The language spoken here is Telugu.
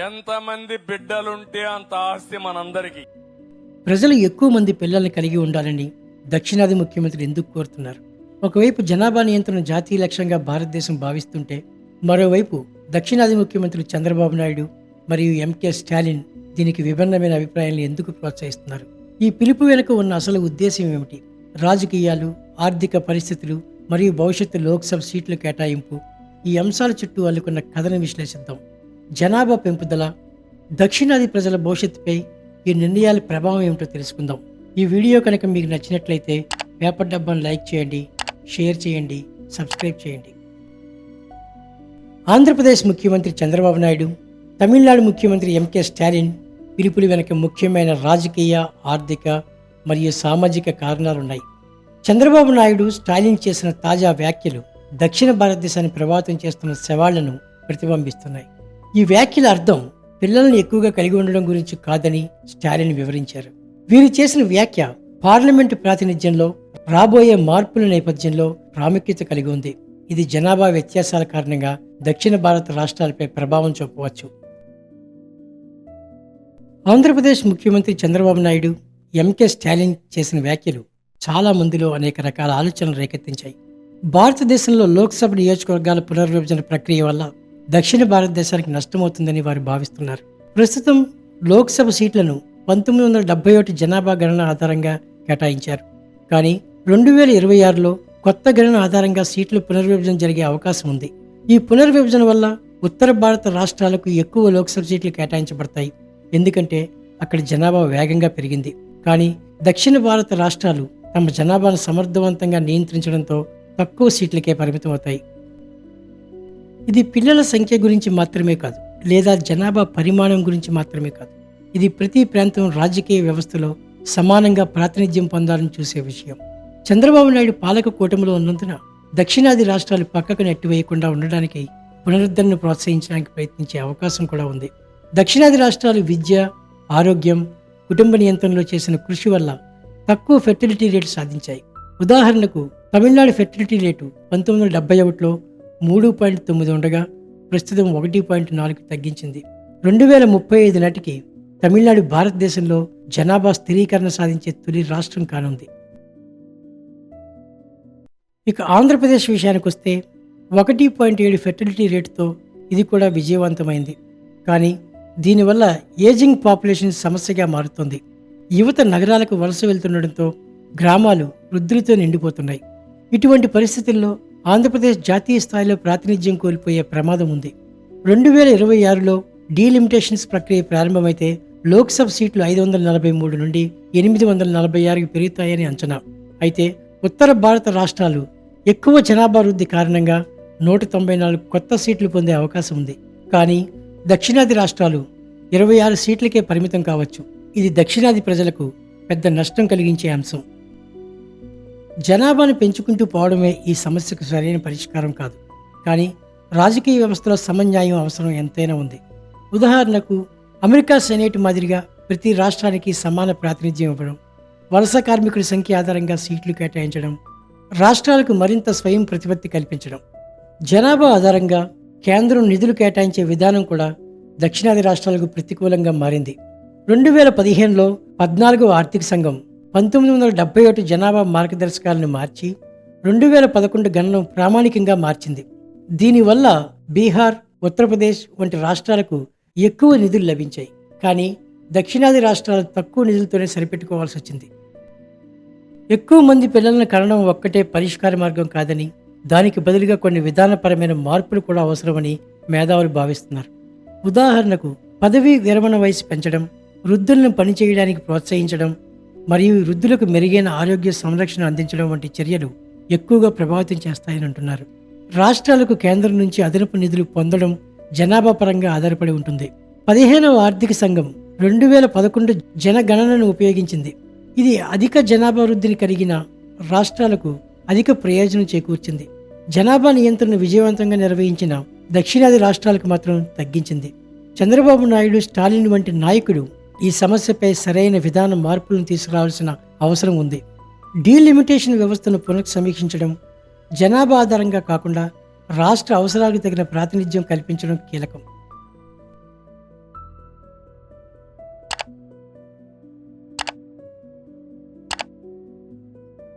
ఎంతమంది బిడ్డలుంటే అంత ఆస్తి మనందరికీ. ప్రజలు ఎక్కువ మంది పిల్లల్ని కలిగి ఉండాలని దక్షిణాది ముఖ్యమంత్రులు ఎందుకు కోరుతున్నారు? ఒకవైపు జనాభా నియంత్రణ జాతీయ లక్ష్యంగా భారతదేశం భావిస్తుంటే, మరోవైపు దక్షిణాది ముఖ్యమంత్రులు చంద్రబాబు నాయుడు మరియు ఎంకే స్టాలిన్ దీనికి విభిన్నమైన అభిప్రాయాలను ఎందుకు ప్రోత్సహిస్తున్నారు? ఈ పిలుపు వెనుక ఉన్న అసలు ఉద్దేశం ఏమిటి? రాజకీయాలు, ఆర్థిక పరిస్థితులు మరియు భవిష్యత్తు లోక్సభ సీట్ల కేటాయింపు, ఈ అంశాల చుట్టూ అల్లుకున్న కథను విశ్లేషిద్దాం. జనాభా పెంపుదల, దక్షిణాది ప్రజల భవిష్యత్తుపై ఈ నిర్ణయాల ప్రభావం ఏమిటో తెలుసుకుందాం. ఈ వీడియో కనుక మీకు నచ్చినట్లయితే పేపర్ డబ్బాను లైక్ చేయండి, షేర్ చేయండి, సబ్స్క్రైబ్ చేయండి. ఆంధ్రప్రదేశ్ ముఖ్యమంత్రి చంద్రబాబు నాయుడు, తమిళనాడు ముఖ్యమంత్రి ఎంకే స్టాలిన్ పిలుపులు వెనక ముఖ్యమైన రాజకీయ, ఆర్థిక మరియు సామాజిక కారణాలున్నాయి. చంద్రబాబు నాయుడు, స్టాలిన్ చేసిన తాజా వ్యాఖ్యలు దక్షిణ భారతదేశాన్ని ప్రభావితం చేస్తున్న సవాళ్లను ప్రతిబింబిస్తున్నాయి. ఈ వ్యాఖ్యల అర్థం పిల్లలను ఎక్కువగా కలిగి ఉండడం గురించి కాదని స్టాలిన్ వివరించారు. వీరు చేసిన వ్యాఖ్య పార్లమెంటు ప్రాతినిధ్యంలో రాబోయే మార్పుల నేపథ్యంలో ప్రాముఖ్యత కలిగి ఉంది. ఇది జనాభా వ్యత్యాసాల కారణంగా దక్షిణ భారత రాష్ట్రాలపై ప్రభావం చూపవచ్చు. ఆంధ్రప్రదేశ్ ముఖ్యమంత్రి చంద్రబాబు నాయుడు, ఎంకే స్టాలిన్ చేసిన వ్యాఖ్యలు చాలా మందిలో అనేక రకాల ఆలోచనలు రేకెత్తించాయి. భారతదేశంలో లోక్సభ నియోజకవర్గాల పునర్విభజన ప్రక్రియ వల్ల దక్షిణ భారతదేశానికి నష్టమవుతుందని వారు భావిస్తున్నారు. ప్రస్తుతం లోక్సభ సీట్లను 1971 జనాభా గణన ఆధారంగా కేటాయించారు. కానీ 2026లో కొత్త గణన ఆధారంగా సీట్ల పునర్విభజన జరిగే అవకాశం ఉంది. ఈ పునర్విభజన వల్ల ఉత్తర భారత రాష్ట్రాలకు ఎక్కువ లోక్సభ సీట్లు కేటాయించబడతాయి, ఎందుకంటే అక్కడ జనాభా వేగంగా పెరిగింది. కానీ దక్షిణ భారత రాష్ట్రాలు తమ జనాభాను సమర్థవంతంగా నియంత్రించడంతో తక్కువ సీట్లకే పరిమితమవుతాయి. ఇది పిల్లల సంఖ్య గురించి మాత్రమే కాదు, లేదా జనాభా పరిమాణం గురించి మాత్రమే కాదు. ఇది ప్రతి ప్రాంతం రాజకీయ వ్యవస్థలో సమానంగా ప్రాతినిధ్యం పొందాలని చూసే విషయం. చంద్రబాబు నాయుడు పాలక కూటమిలో ఉన్నందున దక్షిణాది రాష్ట్రాలు పక్కకు నెట్టివేయకుండా ఉండడానికి పునరుద్ధరణను ప్రోత్సహించడానికి ప్రయత్నించే అవకాశం కూడా ఉంది. దక్షిణాది రాష్ట్రాలు విద్య, ఆరోగ్యం, కుటుంబ నియంత్రణలో చేసిన కృషి వల్ల తక్కువ ఫెర్టిలిటీ రేటు సాధించాయి. ఉదాహరణకు తమిళనాడు ఫెర్టిలిటీ రేటు 1971లో 3.9 ఉండగా ప్రస్తుతం 1.4 తగ్గించింది. 2035 నాటికి తమిళనాడు భారతదేశంలో జనాభా స్థిరీకరణ సాధించే తొలి రాష్ట్రం కానుంది. ఇక ఆంధ్రప్రదేశ్ విషయానికి వస్తే 1.7 ఫెర్టిలిటీ రేటుతో ఇది కూడా విజయవంతమైంది. కానీ దీనివల్ల ఏజింగ్ పాపులేషన్ సమస్యగా మారుతుంది. యువత నగరాలకు వలస వెళ్తుండడంతో గ్రామాలు వృద్ధులతో నిండిపోతున్నాయి. ఇటువంటి పరిస్థితుల్లో ఆంధ్రప్రదేశ్ జాతీయ స్థాయిలో ప్రాతినిధ్యం కోల్పోయే ప్రమాదం ఉంది. 2026లో డీలిమిటేషన్స్ ప్రక్రియ ప్రారంభమైతే లోక్సభ సీట్లు 543 నుండి 846కి పెరుగుతాయని అంచనా. అయితే ఉత్తర భారత రాష్ట్రాలు ఎక్కువ జనాభా వృద్ధి కారణంగా 194 కొత్త సీట్లు పొందే అవకాశం ఉంది. కానీ దక్షిణాది రాష్ట్రాలు 26 సీట్లకే పరిమితం కావచ్చు. ఇది దక్షిణాది ప్రజలకు పెద్ద నష్టం కలిగించే అంశం. జనాభాను పెంచుకుంటూ పోవడమే ఈ సమస్యకు సరైన పరిష్కారం కాదు. కానీ రాజకీయ వ్యవస్థలో సమన్యాయం అవసరం ఎంతైనా ఉంది. ఉదాహరణకు అమెరికా సెనేట్ మాదిరిగా ప్రతి రాష్ట్రానికి సమాన ప్రాతినిధ్యం ఇవ్వడం, వలస కార్మికుల సంఖ్య ఆధారంగా సీట్లు కేటాయించడం, రాష్ట్రాలకు మరింత స్వయం ప్రతిపత్తి కల్పించడం. జనాభా ఆధారంగా కేంద్రం నిధులు కేటాయించే విధానం కూడా దక్షిణాది రాష్ట్రాలకు ప్రతికూలంగా మారింది. 2015లో 14వ ఆర్థిక సంఘం 1971 జనాభా మార్గదర్శకాలను మార్చి 2011 గణనం ప్రామాణికంగా మార్చింది. దీనివల్ల బీహార్, ఉత్తరప్రదేశ్ వంటి రాష్ట్రాలకు ఎక్కువ నిధులు లభించాయి. కానీ దక్షిణాది రాష్ట్రాలు తక్కువ నిధులతోనే సరిపెట్టుకోవాల్సి వచ్చింది. ఎక్కువ మంది పిల్లలను కనడం ఒక్కటే పరిష్కార మార్గం కాదని, దానికి బదులుగా కొన్ని విధానపరమైన మార్పులు కూడా అవసరమని మేధావులు భావిస్తున్నారు. ఉదాహరణకు పదవీ విరమణ వయసు పెంచడం, వృద్ధులను పనిచేయడానికి ప్రోత్సహించడం మరియు వృద్ధులకు మెరుగైన ఆరోగ్య సంరక్షణ అందించడం వంటి చర్యలు ఎక్కువగా ప్రభావితం చేస్తాయని అంటున్నారు. రాష్ట్రాలకు కేంద్రం నుంచి అదనపు నిధులు పొందడం జనాభా పరంగా ఆధారపడి ఉంటుంది. 15వ ఆర్థిక సంఘం 2011 జనగణనను ఉపయోగించింది. ఇది అధిక జనాభా వృద్ధిని కలిగిన రాష్ట్రాలకు అధిక ప్రయోజనం చేకూర్చింది. జనాభా నియంత్రణను విజయవంతంగా నిర్వహించిన దక్షిణాది రాష్ట్రాలకు మాత్రం తగ్గించింది. చంద్రబాబు నాయుడు, స్టాలిన్ వంటి నాయకుడు ఈ సమస్యపై సరైన విధాన మార్పులను తీసుకురావాల్సిన అవసరం ఉంది. డీలిమిటేషన్ వ్యవస్థను పునఃసమీక్షించడం, జనాభా ఆధారంగా కాకుండా రాష్ట్ర అవసరాలకు తగిన ప్రాతినిధ్యం కల్పించడం కీలకం.